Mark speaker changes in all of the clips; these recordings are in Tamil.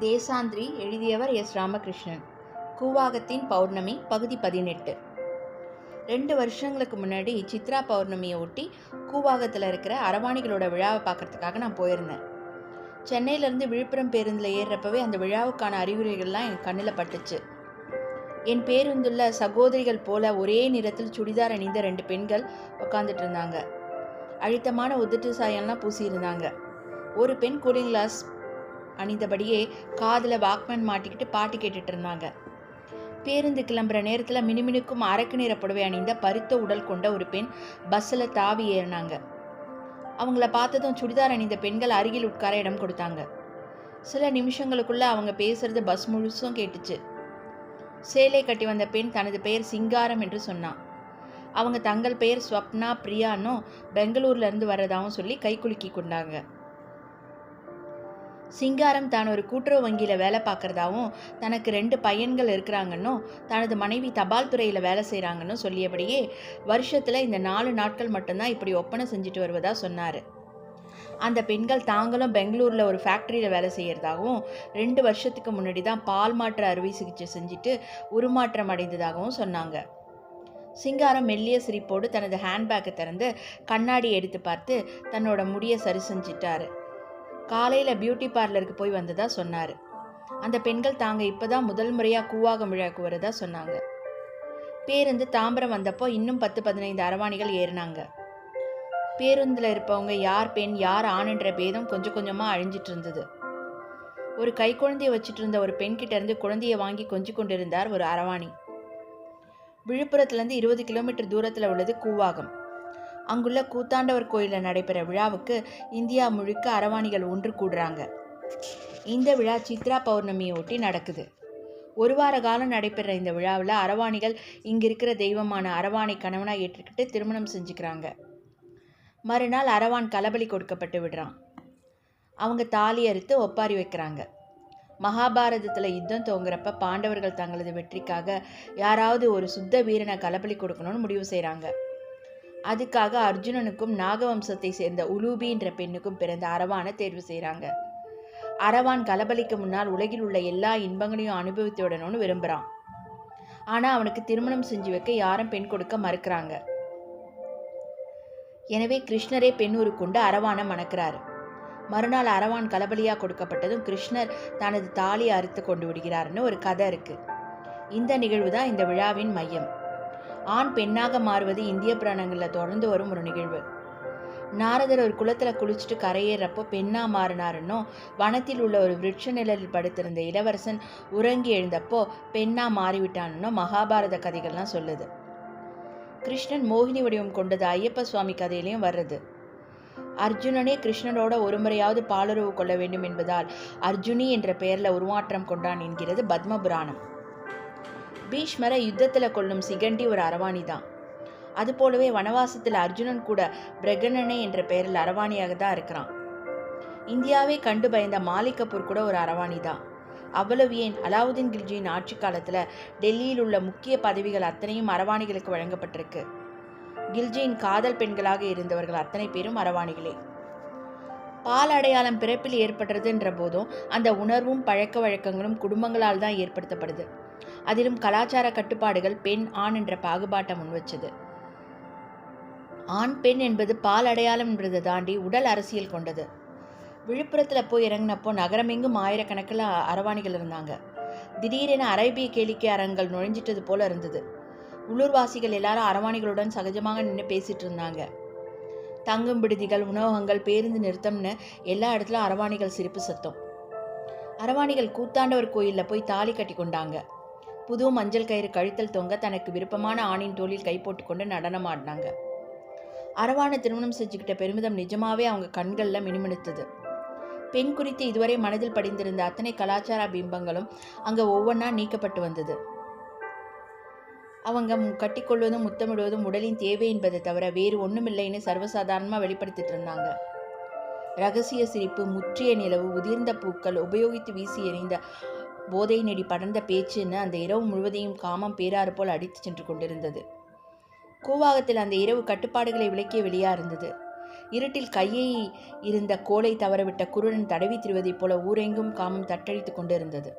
Speaker 1: தேசாந்திரி எழுதியவர் எஸ். ராமகிருஷ்ணன். கூவாகத்தின் பௌர்ணமி பகுதி 18. 2 வருஷங்களுக்கு முன்னாடி சித்ரா பௌர்ணமியை ஒட்டி கூவாகத்தில் இருக்கிற அரவாணிகளோட விழாவை பார்க்கறதுக்காக நான் போயிருந்தேன். சென்னையிலேருந்து விழுப்புரம் பேருந்தில் ஏறுறப்பவே அந்த விழாவுக்கான அறிகுறிகள்லாம் என் கண்ணில் பட்டுச்சு. என் பேருந்துள்ள சகோதரிகள் போல ஒரே நிறத்தில் சுடிதார் அணிந்த 2 பெண்கள் உட்காந்துட்டு இருந்தாங்க. அழுத்தமான உதட்டு சாயம்லாம் பூசியிருந்தாங்க. ஒரு பெண் கூலிங் கிளாஸ் அணிந்தபடியே காதில் வாக்மேன் மாட்டிக்கிட்டு பாட்டு கேட்டுட்டு இருந்தாங்க. பேருந்து கிளம்புற நேரத்தில் மினுமினுக்கும் அரக்கு நிற புடவை அணிந்த பருத்த உடல் கொண்ட ஒரு பெண் பஸ்ஸில் தாவி ஏறினாங்க. அவங்கள பார்த்ததும் சுடிதார் அணிந்த பெண்கள் அருகில் உட்கார இடம் கொடுத்தாங்க. சில நிமிஷங்களுக்குள்ள அவங்க பேசுறது பஸ் முழுசும் கேட்டுச்சு. சேலை கட்டி வந்த பெண் தனது பெயர் சிங்காரம் என்று சொன்னான். அவங்க தங்கள் பெயர் ஸ்வப்னா பிரியான்னும் பெங்களூர்லேருந்து வர்றதாகவும் சொல்லி கை குலுக்கி கொண்டாங்க. சிங்காரம் தான் ஒரு கூட்டுறவு வங்கியில் வேலை பார்க்குறதாவும் தனக்கு 2 பையன்கள் இருக்கிறாங்கன்னும் தனது மனைவி தபால் துறையில் வேலை செய்கிறாங்கன்னு சொல்லியபடியே வருஷத்தில் இந்த 4 நாட்கள் மட்டும்தான் இப்படி ஒப்பனை செஞ்சுட்டு வருவதா சொன்னார். அந்த பெண்கள் தாங்களும் பெங்களூரில் ஒரு ஃபேக்ட்ரியில் வேலை செய்கிறதாகவும் 2 வருஷத்துக்கு முன்னாடி தான் பால் மாற்று அறுவை சிகிச்சை செஞ்சுட்டு உருமாற்றம் அடைந்ததாகவும் சொன்னாங்க. சிங்காரம் மெல்லிய சிரிப்போடு தனது ஹேண்ட்பேக்கை திறந்து கண்ணாடி எடுத்து பார்த்து தன்னோட முடியை சரி செஞ்சிட்டாரு. காலையில் பியூட்டி பார்லருக்கு போய் வந்ததா சொன்னார். அந்த பெண்கள் தாங்க இப்போ தான் முதல் முறையாக கூவாகம் விழாவுக்கு வரதா சொன்னாங்க. பேருந்து தாம்பரம் வந்தப்போ இன்னும் 10-15 அரவாணிகள் ஏறினாங்க. பேருந்தில் இருப்பவங்க யார் பெண் யார் ஆணுன்ற பேதம் கொஞ்சம் கொஞ்சமாக அழிஞ்சிட்டு இருந்தது. ஒரு கை குழந்தைய வச்சுட்டு இருந்த ஒரு பெண்கிட்ட இருந்து குழந்தைய வாங்கி கொஞ்சி கொண்டிருந்தார் ஒரு அரவாணி. விழுப்புரத்துலேருந்து 20 கிலோமீட்டர் தூரத்தில் உள்ளது கூவாகம். அங்குள்ள கூத்தாண்டவர் கோயிலில் நடைபெற விழாவுக்கு இந்தியா முழுக்க அரவாணிகள் ஒன்று கூடுறாங்க. இந்த விழா சித்ரா பௌர்ணமியை ஒட்டி நடக்குது. 1 வார காலம் நடைபெற இந்த விழாவில் அரவாணிகள் இங்கே இருக்கிற தெய்வமான அரவானை கணவனாக ஏற்றுக்கிட்டு திருமணம் செஞ்சுக்கிறாங்க. மறுநாள் அரவான் கலபலி கொடுக்கப்பட்டு விடுறான். அவங்க தாலி அறுத்து ஒப்பாரி வைக்கிறாங்க. மகாபாரதத்தில் யுத்தம் துவங்குறப்ப பாண்டவர்கள் தங்களது வெற்றிக்காக யாராவது ஒரு சுத்த வீரனை கலபலி கொடுக்கணும்னு முடிவு செய்கிறாங்க. அதுக்காக அர்ஜுனனுக்கும் நாகவம்சத்தை சேர்ந்த உலூபி என்ற பெண்ணுக்கும் பிறந்த அரவானை தேர்வு செய்கிறாங்க. அரவான் கலபலிக்கு முன்னால் உலகில் உள்ள எல்லா இன்பங்களையும் அனுபவித்து விடணும்னு விரும்புகிறான். ஆனால் அவனுக்கு திருமணம் செஞ்சு வைக்க யாரும் பெண் கொடுக்க மறுக்கிறாங்க. எனவே கிருஷ்ணரே பெண் உருக்கொண்டு அரவானை மணக்கிறாரு. மறுநாள் அரவான் கலபலியாக கொடுக்கப்பட்டதும் கிருஷ்ணர் தனது தாலியை அறுத்து கொண்டு விடுகிறாருன்னு ஒரு கதை இருக்கு. இந்த நிகழ்வு தான் இந்த விழாவின் மையம். ஆண் பெண்ணாக மாறுவது இந்திய புராணங்களில் தொடர்ந்து வரும் ஒரு நிகழ்வு. நாரதர் ஒரு குளத்தில் குளிச்சுட்டு கரையேறப்போ பெண்ணா மாறினாருன்னும் வனத்தில் உள்ள ஒரு விருட்ச நிழலில் படுத்திருந்த இளவரசன் உறங்கி எழுந்தப்போ பெண்ணா மாறிவிட்டான்னு மகாபாரத கதைகள்லாம் சொல்லுது. கிருஷ்ணன் மோகினி வடிவம் கொண்டது ஐயப்ப சுவாமி கதையிலையும் வர்றது. அர்ஜுனனே கிருஷ்ணனோட ஒரு முறையாவது பாலுறவு கொள்ள வேண்டும் என்பதால் அர்ஜுனி என்ற பெயரில் உருமாற்றம் கொண்டான் என்கிறது பத்ம புராணம். பீஷ்மரை யுத்தத்தில் கொள்ளும் சிகண்டி ஒரு அரவாணி தான். அதுபோலவே வனவாசத்தில் அர்ஜுனன் கூட பிரகணனே என்ற பெயரில் அரவாணியாக தான் இருக்கிறான். இந்தியாவை கண்டு பயந்த மாலிக் கபூர் கூட ஒரு அரவாணி தான். அவ்வளவு ஏன், அலாவுதீன் கில்ஜியின் ஆட்சி காலத்தில் டெல்லியில் உள்ள முக்கிய பதவிகள் அத்தனையும் அரவாணிகளுக்கு வழங்கப்பட்டிருக்கு. கில்ஜியின் காதல் பெண்களாக இருந்தவர்கள் அத்தனை பேரும் அரவாணிகளே. பால் அடையாளம் பிறப்பில் ஏற்படுறதுன்ற போதும் அந்த உணர்வும் பழக்க வழக்கங்களும் குடும்பங்களால் தான் ஏற்படுத்தப்படுது. அதிலும் கலாச்சார கட்டுப்பாடுகள் பெண் ஆண் என்ற பாகுபாட்டை முன்வச்சது. ஆண் பெண் என்பது பால் அடையாளம் என்பதை தாண்டி உடல் அரசியல் கொண்டது. விழுப்புரத்தில் போய் இறங்கினப்போ நகரமெங்கும் ஆயிரக்கணக்கில் அரவாணிகள் இருந்தாங்க. திடீரென அரேபிய கேளிக்கை அரங்குகள் நுழைஞ்சிட்டது போல இருந்தது. உள்ளூர்வாசிகள் எல்லாரும் அரவாணிகளுடன் சகஜமாக நின்று பேசிட்டு இருந்தாங்க. தங்கும் விடுதிகள், உணவகங்கள், பேருந்து நிறுத்தம்னு எல்லா இடத்துலையும் அரவாணிகள் சிரிப்பு சத்தம். அரவாணிகள் கூத்தாண்டவர் கோயிலில் போய் தாலி கட்டி கொண்டாங்க. புது மஞ்சள் கயிறு கழுத்தல் தொங்க தனக்கு விருப்பமான ஆணின் தோளில் கை போட்டுக்கொண்டு நடனம் ஆடினாங்க. அரவானை திருமணம் செஞ்சுக்கிட்ட பெருமிதம் நிஜமாவே அவங்க கண்களில் மினுமினுத்தது. பெண் குறித்து இதுவரை மனதில் படிந்திருந்த அத்தனை கலாச்சார பிம்பங்களும் அங்கே ஒவ்வொன்றா நீக்கப்பட்டு வந்தது. அவங்க கட்டிக்கொள்வதும் முத்தமிடுவதும் உடலின் தேவை என்பதை தவிர வேறு ஒன்றுமில்லைன்னு சர்வசாதாரணமாக வெளிப்படுத்திட்டு இருந்தாங்க. ரகசிய சிரிப்பு, முற்றிய நிலவு, உதிர்ந்த பூக்கள், உபயோகித்து வீசி எறிந்த போதை நெடி படர்ந்த பேச்சுன்னு அந்த இரவு முழுவதையும் காமம் பேராறு போல் அடித்து சென்று கொண்டிருந்தது. கூவாகத்தில் அந்த இரவு கட்டுப்பாடுகளை விலக்கிய வெளியாக இருந்தது. இருட்டில் கையை இருந்த கோலை தவறவிட்ட குருடன் தடவி திரிவதைப் போல ஊரெங்கும் காமம் தட்டழித்து கொண்டிருந்தது.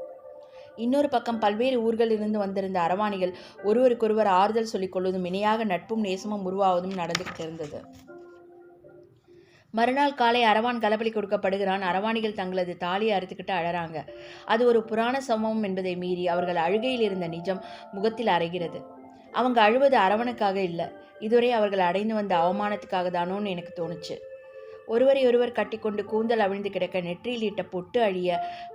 Speaker 1: இன்னொரு பக்கம் பல்வேறு ஊர்களிலிருந்து வந்திருந்த அரவாணிகள் ஒருவருக்கொருவர் ஆறுதல் சொல்லிக் கொள்வதும் இணையாக நட்பும் நேசமும் உருவாவதும் நடந்துகிட்டு இருந்தது. மறுநாள் காலை அரவான் கலபலி கொடுக்கப்படுகிறான். அரவாணிகள் தங்களது தாலியை அறுத்துக்கிட்டு அழறாங்க. அது ஒரு புராண சம்பவம் என்பதை மீறி அவர்கள் அழுகையில் இருந்த நிஜம் முகத்தில் அறைகிறது. அவங்க அழுவது அரவனுக்காக இல்லை, இதுவரை அவர்கள் அடைந்து வந்த அவமானத்துக்காக தானோன்னு எனக்கு தோணுச்சு. ஒருவரை ஒருவர் கட்டிக்கொண்டு கூந்தல் அவிழ்ந்து கிடக்க, நெற்றியில் இட்ட பொட்டு அழிய,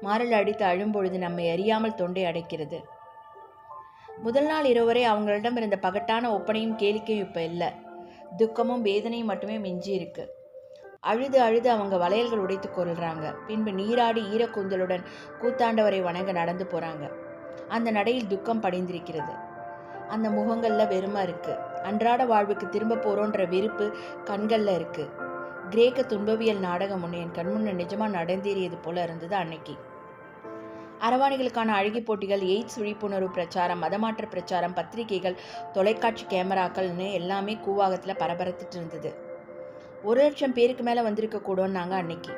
Speaker 1: மாரல் அடித்து அழும்பொழுது நம்மை அறியாமல் தொண்டை அடைக்கிறது. முதல் நாள் இரவரை அவங்களிடம் இருந்த பகட்டான ஒப்பனையும் கேளிக்கையும் இப்போ இல்லை. துக்கமும் வேதனையும் மட்டுமே மிஞ்சி இருக்கு. அழுது அழுது அவங்க வளையல்கள் உடைத்து கொள்றாங்க. பின்பு நீராடி ஈரக்கூந்தலுடன் கூத்தாண்டவரை வணங்க நடந்து போறாங்க. அந்த நடையில் துக்கம் படிந்திருக்கிறது. அந்த முகங்கள்ல வெறுமை இருக்கு. அன்றாட வாழ்வுக்கு திரும்ப போறோன்ற வெறுப்பு கண்கள்ல இருக்கு. கிரேக்க துன்பவியல் நாடகம் ஒன்று என் கண்முன்ன நிஜமாக நடந்தேறியது போல இருந்தது அன்னைக்கு. அரவாணிகளுக்கான அழகி போட்டிகள், எய்ட்ஸ் விழிப்புணர்வு பிரச்சாரம், மதமாற்ற பிரச்சாரம், பத்திரிகைகள், தொலைக்காட்சி கேமராக்கள்னு எல்லாமே கூவாகத்தில் பரபரத்துட்டு இருந்தது. 1,00,000 பேருக்கு மேலே வந்திருக்க கூடோன்னு நாங்கள் அன்னைக்கு.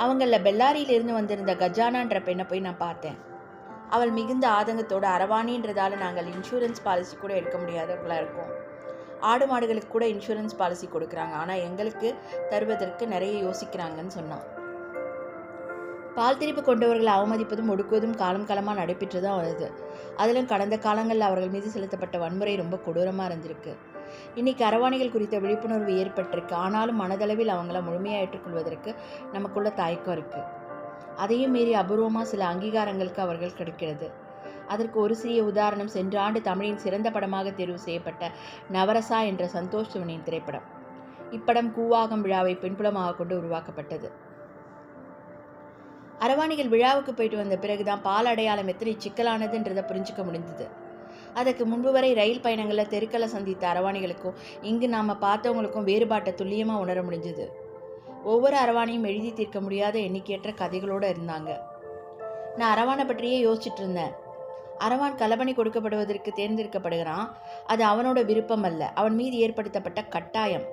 Speaker 1: அவங்களில் பெல்லாரியிலிருந்து வந்திருந்த கஜானான்ற பெண்ணை போய் நான் பார்த்தேன். அவள் மிகுந்த ஆதங்கத்தோடு, அரவாணின்றதால நாங்கள் இன்சூரன்ஸ் பாலிசி கூட எடுக்க முடியாதவர்களாக இருக்கோம். ஆடு மாடுகளுக்கு கூட இன்சூரன்ஸ் பாலிசி கொடுக்குறாங்க, ஆனால் எங்களுக்கு தருவதற்கு நிறைய யோசிக்கிறாங்கன்னு சொன்னான். பால் திரிப்பு கொண்டவர்களை அவமதிப்பதும் ஒடுக்குவதும் காலம் காலமாக நடைபெற்று தான் வருது. அதிலும் கடந்த காலங்களில் அவர்கள் மீது செலுத்தப்பட்ட வன்முறை ரொம்ப கொடூரமாக இருந்திருக்கு. இன்னைக்கு அரவாணிகள் குறித்த விழிப்புணர்வு ஏற்பட்டிருக்கு. ஆனாலும் மனதளவில் அவங்கள முழுமையாக ஏற்றுக்கொள்வதற்கு நமக்குள்ள தயக்கம் இருக்குது. அதையும் மீறி அபூர்வமாக சில அங்கீகாரங்களுக்கு அவர்கள் கிடைக்கிறது. அதற்கு ஒரு சிறிய உதாரணம், சென்ற ஆண்டு தமிழின் சிறந்த படமாக தேர்வு செய்யப்பட்ட நவரசா என்ற சந்தோஷ் சிவனின் திரைப்படம். இப்படம் கூவாகம் விழாவை பின்புலமாக கொண்டு உருவாக்கப்பட்டது. அரவாணிகள் விழாவுக்கு போயிட்டு வந்த பிறகுதான் பால் அடையாளம் எத்தனை சிக்கலானதுன்றதை புரிஞ்சுக்க முடிந்தது. அதற்கு முன்பு வரை ரயில் பயணங்களில் தெருக்களை சந்தித்த அரவாணிகளுக்கும் இங்கு நாம் பார்த்தவங்களுக்கும் வேறுபாட்டை துல்லியமாக உணர முடிஞ்சது. ஒவ்வொரு அரவாணியும் எழுதி தீர்க்க முடியாத எண்ணிக்கையற்ற கதைகளோடு இருந்தாங்க. நான் அரவானை பற்றியே யோசிச்சுட்டு இருந்தேன். அரவான் கலபணி கொடுக்கப்படுவதற்கு தேர்ந்தெடுக்கப்படுகிறான். அது அவனோட விருப்பம் அல்ல, அவன் மீது ஏற்படுத்தப்பட்ட கட்டாயம்.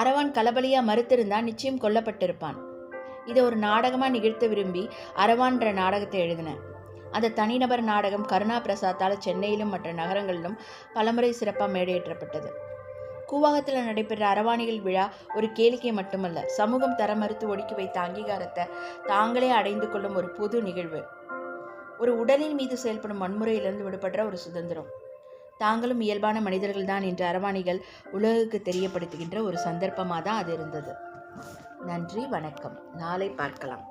Speaker 1: அரவான் கலபலியா மறுத்திருந்தான் நிச்சயம் கொல்லப்பட்டிருப்பான். இதை ஒரு நாடகமாக நிகழ்த்த விரும்பி அரவான்ற நாடகத்தை எழுதினேன். அந்த தனிநபர் நாடகம் கருணா பிரசாத்தால் சென்னையிலும் மற்ற நகரங்களிலும் பலமுறை சிறப்பாக மேடையேற்றப்பட்டது. கூவாகத்தில் நடைபெற்ற அரவாணிகள் விழா ஒரு கேளிக்கை மட்டுமல்ல, சமூகம் தர மறுத்து ஒடுக்கி வைத்த அங்கீகாரத்தை தாங்களே அடைந்து கொள்ளும் ஒரு பொது நிகழ்வு. ஒரு உடலின் மீது செயல்படும் வன்முறையிலிருந்து விடுபடுற ஒரு சுதந்திரம். தாங்களும் இயல்பான மனிதர்கள் தான் என்று அரவாணிகள் உலகுக்கு தெரியப்படுத்துகின்ற ஒரு சந்தர்ப்பமாக தான் அது இருந்தது. நன்றி, வணக்கம். நாளை பார்க்கலாம்.